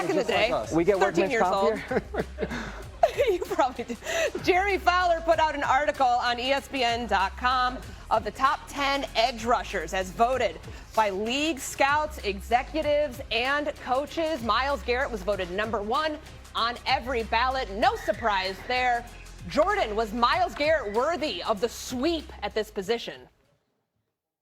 back in the day. Like we get 13 years old. You probably did. Jeremy Fowler put out an article on ESPN.com of the top 10 edge rushers as voted by league scouts, executives, and coaches. Myles Garrett was voted #1 on every ballot. No surprise there. Jordan, was Myles Garrett worthy of the sweep at this position?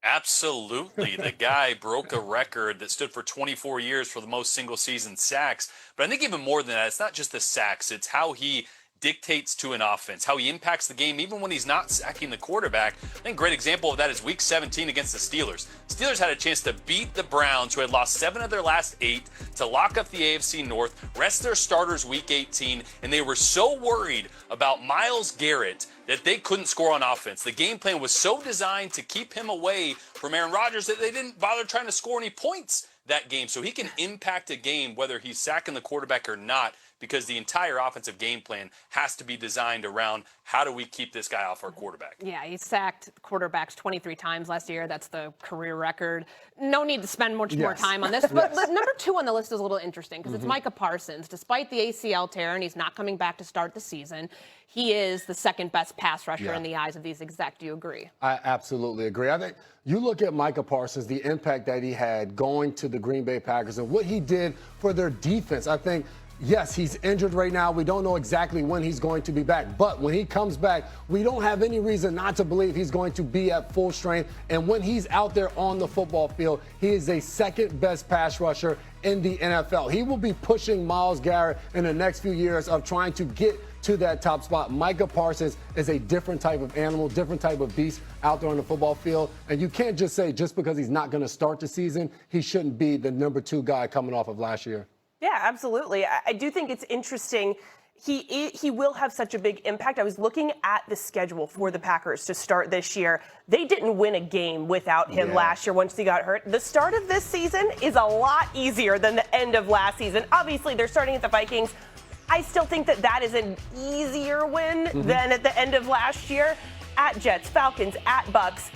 Absolutely. The guy broke a record that stood for 24 years for the most single-season sacks. But I think even more than that, it's not just the sacks. It's how he dictates to an offense, how he impacts the game even when he's not sacking the quarterback. I think a great example of that is Week 17 against the Steelers. Steelers had a chance to beat the Browns, who had lost 7 of their last 8, to lock up the AFC North, rest their starters Week 18, and they were so worried about Myles Garrett that they couldn't score on offense. The game plan was so designed to keep him away from Aaron Rodgers that they didn't bother trying to score any points that game. So he can impact a game whether he's sacking the quarterback or not, because the entire offensive game plan has to be designed around how do we keep this guy off our quarterback. Yeah, he sacked quarterbacks 23 times last year. That's the career record. No need to spend much more time on this. But #2 on the list is a little interesting because it's Micah Parsons. Despite the ACL tear, and he's not coming back to start the season, he is the second best pass rusher in the eyes of these execs. Do you agree? I absolutely agree. I think you look at Micah Parsons, the impact that he had going to the Green Bay Packers and what he did for their defense. I think, yes, he's injured right now. We don't know exactly when he's going to be back. But when he comes back, we don't have any reason not to believe he's going to be at full strength. And when he's out there on the football field, he is a second best pass rusher in the NFL. He will be pushing Myles Garrett in the next few years of trying to get to that top spot. Micah Parsons is a different type of animal, different type of beast out there on the football field. And you can't just say just because he's not going to start the season, he shouldn't be the #2 guy coming off of last year. Yeah, absolutely. I do think it's interesting. He will have such a big impact. I was looking at the schedule for the Packers to start this year. They didn't win a game without him last year once he got hurt. The start of this season is a lot easier than the end of last season. Obviously, they're starting at the Vikings. I still think that is an easier win than at the end of last year. At Jets, Falcons, at Bucks.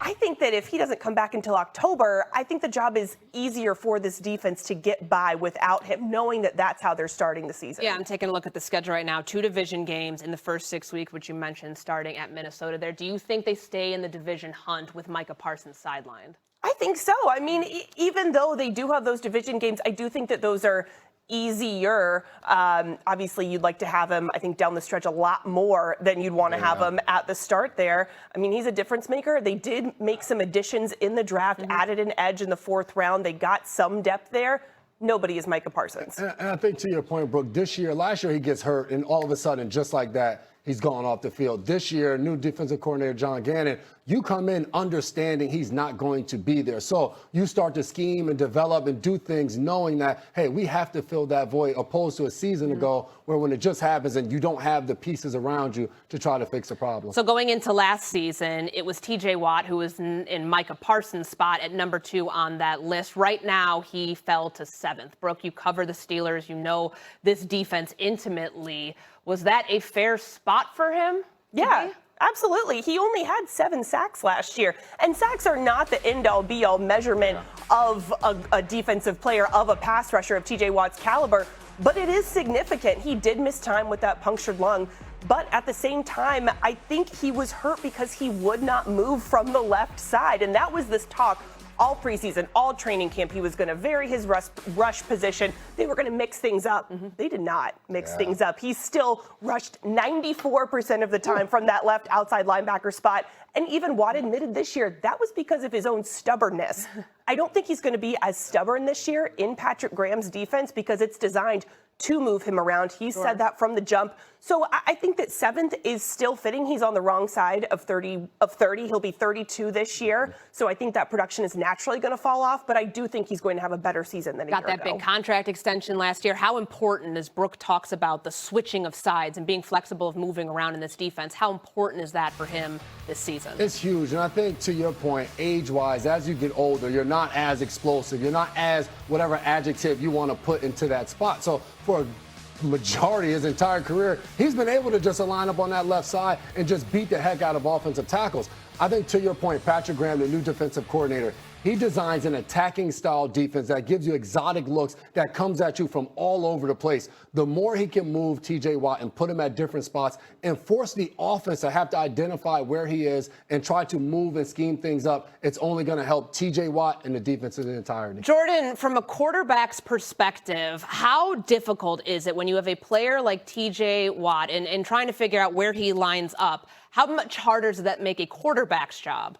I think that if he doesn't come back until October, I think the job is easier for this defense to get by without him, knowing that that's how they're starting the season. Yeah, I'm taking a look at the schedule right now. 2 division games in the first 6 weeks, which you mentioned, starting at Minnesota there. Do you think they stay in the division hunt with Micah Parsons sidelined? I think so. I mean, even though they do have those division games, I do think that those are easier. Obviously, you'd like to have him, I think, down the stretch a lot more than you'd want to have him at the start there. I mean, he's a difference maker. They did make some additions in the draft, added an edge in the 4th round. They got some depth there. Nobody is Micah Parsons. And I think to your point, Brooke, last year he gets hurt, and all of a sudden, just like that, he's gone off the field. This year, new defensive coordinator John Gannon, you come in understanding he's not going to be there. So you start to scheme and develop and do things knowing that, hey, we have to fill that void, opposed to a season ago where when it just happens and you don't have the pieces around you to try to fix a problem. So going into last season, it was TJ Watt who was in Micah Parsons' spot at #2 on that list. Right now, he fell to 7th. Brooke, you cover the Steelers. You know this defense intimately. Was that a fair spot for him? Yeah. Absolutely. He only had 7 sacks last year. And sacks are not the end-all, be-all measurement of a defensive player, of a pass rusher of TJ Watt's caliber. But it is significant. He did miss time with that punctured lung. But at the same time, I think he was hurt because he would not move from the left side. And that was this talk all preseason, all training camp. He was going to vary his rush position. They were going to mix things up. They did not mix things up. He still rushed 94% of the time from that left outside linebacker spot. And even Watt admitted this year that was because of his own stubbornness. I don't think he's going to be as stubborn this year in Patrick Graham's defense because it's designed to move him around. He said that from the jump. So I think that 7th is still fitting. He's on the wrong side of 30. He'll be 32 this year. So I think that production is naturally going to fall off. But I do think he's going to have a better season than a year ago. Got that big contract extension last year. How important, as Brooke talks about the switching of sides and being flexible of moving around in this defense, how important is that for him this season? It's huge. And I think to your point, age-wise, as you get older, you're not as explosive. You're not as whatever adjective you want to put into that spot. So for a majority of his entire career, he's been able to just line up on that left side and just beat the heck out of offensive tackles. I think to your point, Patrick Graham, the new defensive coordinator, he designs an attacking style defense that gives you exotic looks that comes at you from all over the place. The more he can move TJ Watt and put him at different spots and force the offense to have to identify where he is and try to move and scheme things up, it's only going to help TJ Watt and the defense in the entirety. Jordan, from a quarterback's perspective, how difficult is it when you have a player like TJ Watt and trying to figure out where he lines up? How much harder does that make a quarterback's job?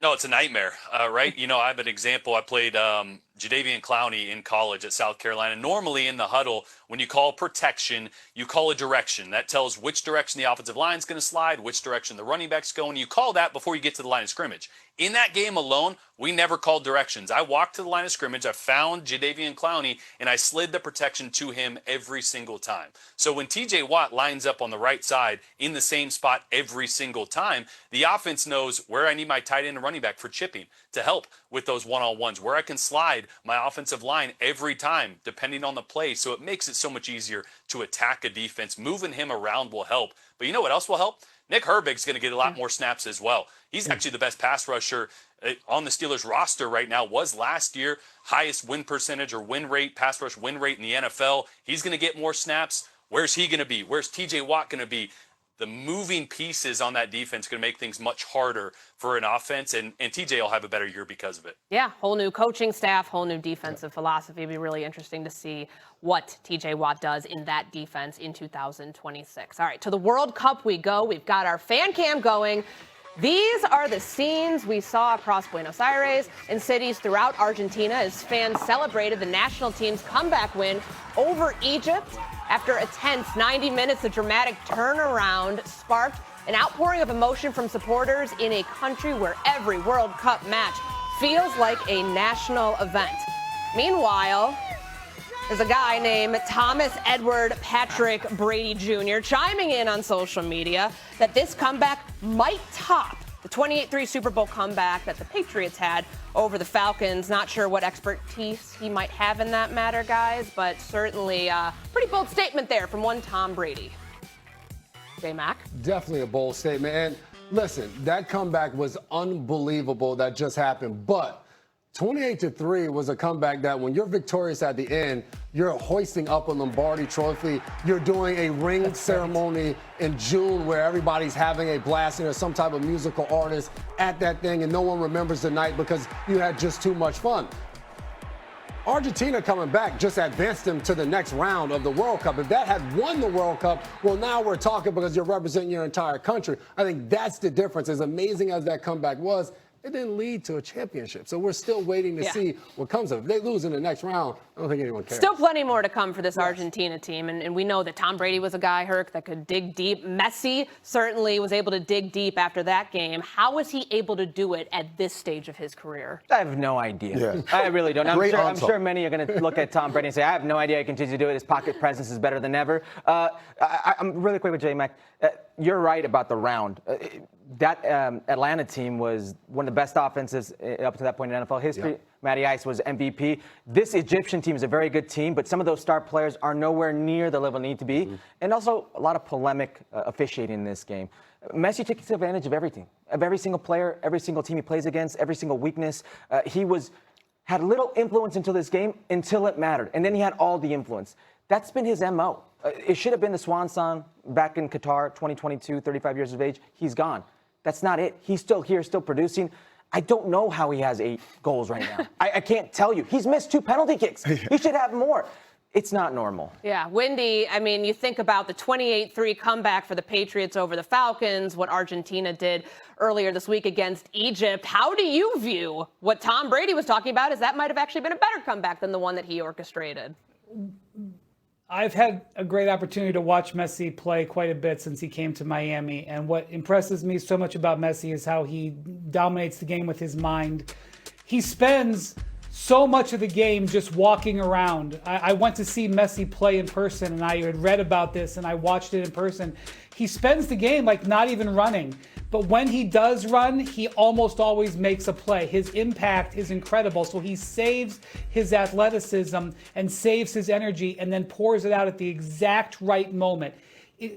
No, it's a nightmare, right? You know, I have an example. I played Jadeveon Clowney in college at South Carolina. Normally in the huddle, when you call protection, you call a direction. That tells which direction the offensive line is going to slide, which direction the running back's going. You call that before you get to the line of scrimmage. In that game alone, we never called directions. I walked to the line of scrimmage, I found Jadeveon Clowney, and I slid the protection to him every single time. So when TJ Watt lines up on the right side in the same spot every single time, the offense knows where I need my tight end and running back for chipping to help with those one-on-ones, where I can slide my offensive line every time, depending on the play. So it makes it so much easier to attack a defense. Moving him around will help. But you know what else will help? Nick Herbig's going to get a lot more snaps as well. He's actually the best pass rusher on the Steelers roster right now, was last year, highest win percentage or win rate, pass rush win rate in the NFL. He's going to get more snaps. Where's he going to be? Where's TJ Watt going to be? The moving pieces on that defense are going to make things much harder for an offense, and TJ will have a better year because of it. Yeah, whole new coaching staff, whole new defensive philosophy. It'll be really interesting to see what TJ Watt does in that defense in 2026. All right, to the World Cup we go. We've got our fan cam going. These are the scenes we saw across Buenos Aires and cities throughout Argentina as fans celebrated the national team's comeback win over Egypt. After a tense 90 minutes, the dramatic turnaround sparked an outpouring of emotion from supporters in a country where every World Cup match feels like a national event. Meanwhile, there's a guy named Thomas Edward Patrick Brady Jr. chiming in on social media that this comeback might top the 28-3 Super Bowl comeback that the Patriots had over the Falcons. Not sure what expertise he might have in that matter, guys, but certainly a pretty bold statement there from one Tom Brady. J-Mac? Definitely a bold statement. And listen, that comeback was unbelievable that just happened, but 28-3 was a comeback that when you're victorious at the end, you're hoisting up a Lombardi trophy. You're doing a ring ceremony in June where everybody's having a blast and there's some type of musical artist at that thing and no one remembers the night because you had just too much fun. Argentina coming back just advanced them to the next round of the World Cup. If that had won the World Cup, well, now we're talking because you're representing your entire country. I think that's the difference. As amazing as that comeback was, it didn't lead to a championship. So we're still waiting to see what comes of it. If they lose in the next round, I don't think anyone cares. Still plenty more to come for this Argentina team. And we know that Tom Brady was a guy, Herc, that could dig deep. Messi certainly was able to dig deep after that game. How was he able to do it at this stage of his career? I have no idea. Yeah. I really don't. I'm sure many are going to look at Tom Brady and say, I have no idea he continues to do it. His pocket presence is better than ever. I'm really quick with J-Mac. You're right about the round. That Atlanta team was one of the best offenses up to that point in NFL history. Yep. Matty Ice was MVP. This Egyptian team is a very good team, but some of those star players are nowhere near the level they need to be. Mm-hmm. And also a lot of polemic officiating in this game. Messi takes advantage of everything, of every single player, every single team he plays against, every single weakness. He had little influence until this game, until it mattered. And then he had all the influence. That's been his MO. It should have been the swan song back in Qatar, 2022, 35 years of age. He's gone. That's not it. He's still here, still producing. I don't know how he has 8 goals right now. I can't tell you. He's missed 2 penalty kicks. He should have more. It's not normal. Yeah, Wendy, I mean, you think about the 28-3 comeback for the Patriots over the Falcons, what Argentina did earlier this week against Egypt. How do you view what Tom Brady was talking about, as that might have actually been a better comeback than the one that he orchestrated? I've had a great opportunity to watch Messi play quite a bit since he came to Miami. And what impresses me so much about Messi is how he dominates the game with his mind. He spends so much of the game just walking around. I went to see Messi play in person, and I had read about this, and I watched it in person. He spends the game like not even running. But when he does run, he almost always makes a play. His impact is incredible. So he saves his athleticism and saves his energy and then pours it out at the exact right moment.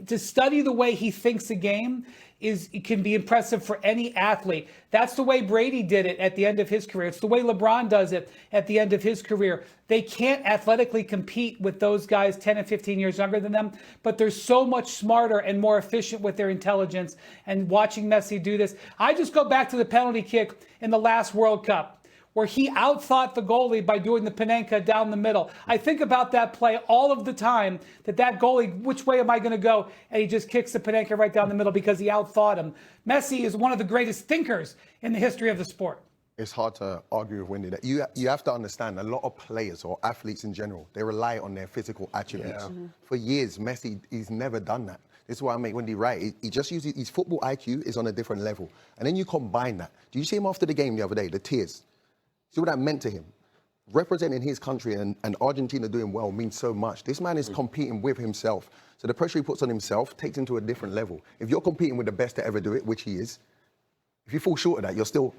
to study the way he thinks a game it can be impressive for any athlete. That's the way Brady did it at the end of his career. It's the way LeBron does it at the end of his career. They can't athletically compete with those guys 10 and 15 years younger than them, but they're so much smarter and more efficient with their intelligence. And watching Messi do this, I just go back to the penalty kick in the last World Cup, where he outthought the goalie by doing the Panenka down the middle. I think about that play all of the time, that goalie, which way am I going to go? And he just kicks the Panenka right down the middle because he outthought him. Messi is one of the greatest thinkers in the history of the sport. It's hard to argue with Wendy. That you have to understand, a lot of players or athletes in general, they rely on their physical attributes. Yeah. For years, Messi, he's never done that. This is why I make Wendy right. He just uses his football IQ is on a different level. And then you combine that. Do you see him after the game the other day, the tears? See what that meant to him? Representing his country and Argentina doing well means so much. This man is competing with himself. So the pressure he puts on himself takes him to a different level. If you're competing with the best to ever do it, which he is, if you fall short of that, you're still,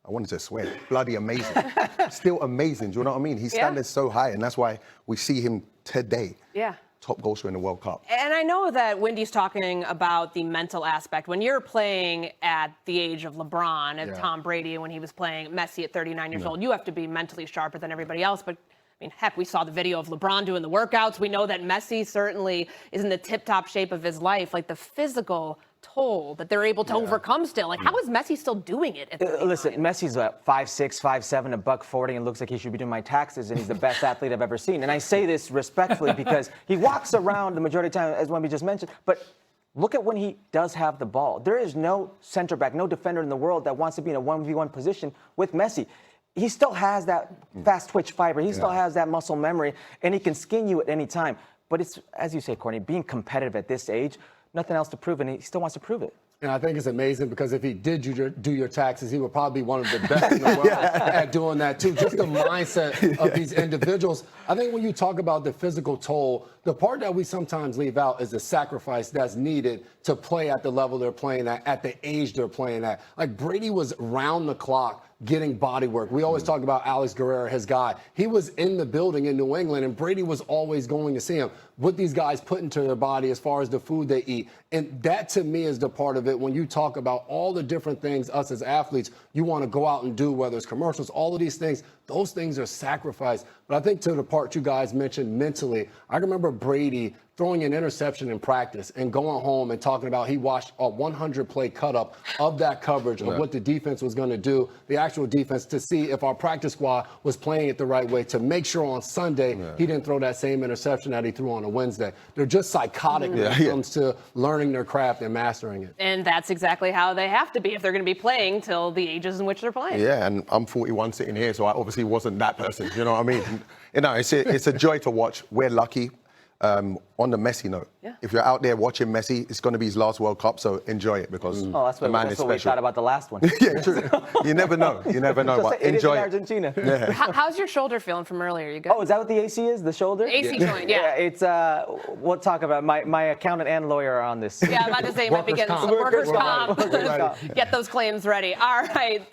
I wanted to swear, bloody amazing. Still amazing, do you know what I mean? His standard's so high, and that's why we see him today. Yeah. Top goal scorer in the World Cup. And I know that Wendy's talking about the mental aspect. When you're playing at the age of LeBron and Tom Brady, when he was playing Messi at 39 years old, you have to be mentally sharper than everybody else. But I mean, heck, we saw the video of LeBron doing the workouts. We know that Messi certainly is in the tip-top shape of his life. Like the physical toll that they're able to overcome still. Like, how is Messi still doing it? Listen, Messi's 5'6", 5'7", $140, and looks like he should be doing my taxes, and he's the best athlete I've ever seen. And I say this respectfully because he walks around the majority of the time, as Wemby just mentioned, but look at when he does have the ball. There is no center back, no defender in the world that wants to be in a 1v1 position with Messi. He still has that fast twitch fiber. He still has that muscle memory, and he can skin you at any time. But it's, as you say, Courtney, being competitive at this age, nothing else to prove, and he still wants to prove it. And I think it's amazing because if he did do your taxes, he would probably be one of the best in the world at doing that too. Just the mindset of these individuals. I think when you talk about the physical toll, the part that we sometimes leave out is the sacrifice that's needed to play at the level they're playing at the age they're playing at. Like Brady was round the clock getting body work. We always talk about Alex Guerrero, his guy. He was in the building in New England, and Brady was always going to see him. What these guys put into their body as far as the food they eat. And that, to me, is the part of it when you talk about all the different things us as athletes, you want to go out and do, whether it's commercials, all of these things, those things are sacrificed. But I think to the part you guys mentioned mentally, I remember Brady throwing an interception in practice and going home and talking about he watched a 100-play cut-up of that coverage of what the defense was going to do, the actual defense, to see if our practice squad was playing it the right way, to make sure on Sunday he didn't throw that same interception that he threw on a Wednesday. They're just psychotic when it comes to learning their craft and mastering it. And that's exactly how they have to be if they're going to be playing till the ages in which they're playing. Yeah, and I'm 41 sitting here, so I obviously wasn't that person. You know what I mean? You know, it's a joy to watch. We're lucky. On the Messi note, if you're out there watching Messi, it's going to be his last World Cup, so enjoy it because the man is what we special. thought about the last one. Yeah, true. You never know. You never know. But enjoy it. it. Argentina. Yeah. How's your shoulder feeling from earlier? You good? Oh, is that what the AC is? The shoulder? AC joint, yeah. It's, we'll talk about it. My accountant and lawyer are on this. Yeah, I'm about to say you might be getting some workers' comp. Get those claims ready. All right, coming